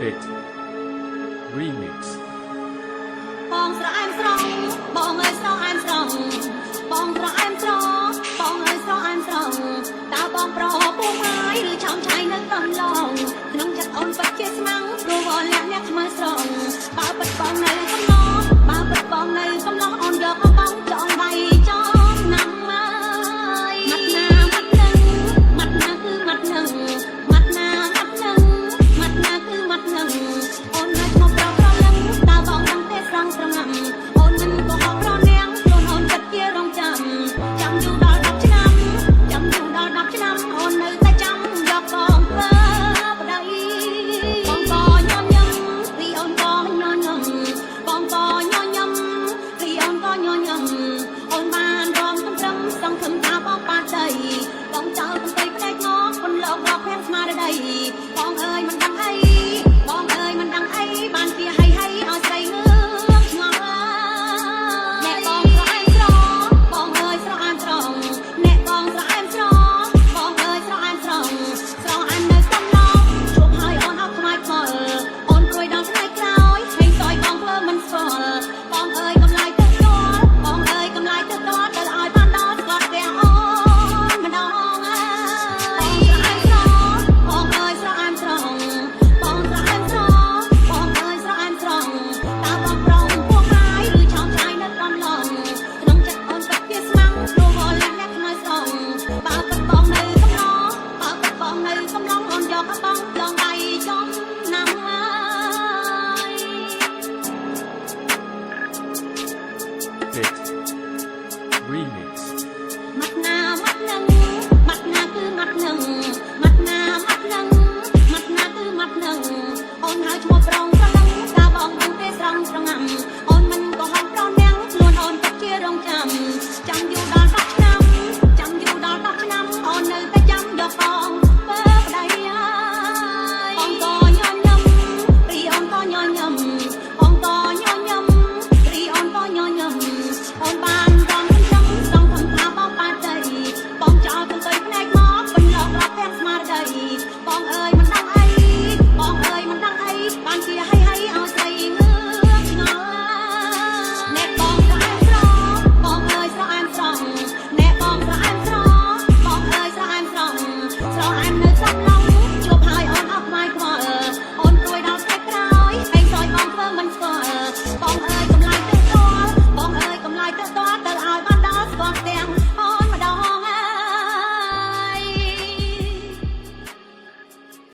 It Remix បងស្រអែមស្រងបងអើយស្រអែមស្រងបងស្រអែមស្រងបងអើយស្រអែមស្រងតើបងប្រពូម៉ាយឬឆោមឆៃនៅកំឡងក្នុងចិត្តអូនពិតជាស្មងព្រោះវល់លាក់អ្នកខ្មើស្រងបើពិតបងនៅកំឡងបើពិតបងនៅកំឡងអូនយកមកបងចងដៃចងណាំហើយមាត់ណាមាត់នឹងមាត់ណាគឺមាត់នឹងមាត់ណាមាត់នឹងគឺមាត់នឹងអូននៅមកប្រប្រលឹងតើបងនឹងទេស្រងស្រងាំអូនមិនក៏ហកប្រនាងខ្លួនអូនចិត្តជារងចាំយូរដល់10ឆ្នាំចាំយូរដល់10ឆ្នាំអូននៅតែចាំយកបងធ្វើប្តីបងក៏ញញឹមពីអូនក៏ញញឹមបងក៏ញញឹមពីអូនក៏ញញឹមអូនបានរំត្រឹមសង្ឃឹមថាបងបានដីបងចោលបន្តិចផ្នែកមកคนលោករកភ័ក្រស្មារតីបងអើយមិនដឹងអីបងអើយមិនដឹងអីបានជាឲ្យស្រីងឿងឆ្ងល់អ្នកបងស្រអែមស្របងអើយស្រអែមស្រងអ្នកបងស្រអែមស្របងអើយស្រអែមស្រងស្រអែមនៅកំឡងជួបហើយអូនអត់ខ្មៅខ្មល់អូនព្រួយដល់ថ្ងៃក្រោយហើយសយបងធ្វើមិនស្គាល់បងអើយកំឡាយទៅស្គាល់បងអើយកំឡាយទៅស្គាល់ទៅឲ្យបានដល់ស្គាល់ផ្ទះអូនម្ដងហើយបងអើយស្រអែមស្រងបងស្រអែមស្របងអើយស្រអែមស្រងតើបងប្រងពោះម៉ាយឬឆោមឆៃនៅកំឡងក្នុងចិត្តអូនពិតជាស្មងព្រោះវល់លាក់អ្នកខ្មៅស្រងបើពិតបងនៅកំឡងបើពិតបងនៅកំឡងអូនយកបងចងដៃចំណាំហើយ It Remix មាត់ណាមាត់នឹងមាត់ណាគឺមាត់នឹងមាត់ណាមាត់នឹងមាត់ណាគឺមាត់នឹងអូនហៅឈ្មោះប្រងប្រឡឹងតើបងនឹងទេស្រងស្រងាំអូនមិនក៏ហំប្រនាងខ្លួនអូនពិតជារងចាំយូរដល់10ឆ្នាំចាំយូរដល់10ឆ្នាំអូននៅតែចាំយកបងធ្វើប្តីហើយបងក៏ញញឹមពីអូនក៏ញញឹមបងក៏ញញឹមពីអូនក៏ញញឹមអូនបានរំត្រឹមសង្ឃឹមថាបងបានដីបងចោលទាំងទៅផ្នែកមកពេញលោករកភ័ក្រស្មារតីបងអើយមិនដឹងអីបងអើយមិនដឹងអីបានជាឲ្យស្រីងឿងឆ្ងល់អ្នកបងស្រអែមស្របងអើយស្រអែមស្រងអ្នកបងស្រអែមស្របងអើយស្រអែមស្រងស្រអែមនៅសំឡងជួបហើយអូនអត់ខ្វាយខ្វល់អូនព្រួយដល់ថ្ងៃក្រោយហើយសយបងធ្វើមិនស្គាល់បងអើយកំឡាយទៅស្គាល់បងអើយកំឡាយទៅស្គាល់ទៅឲ្យ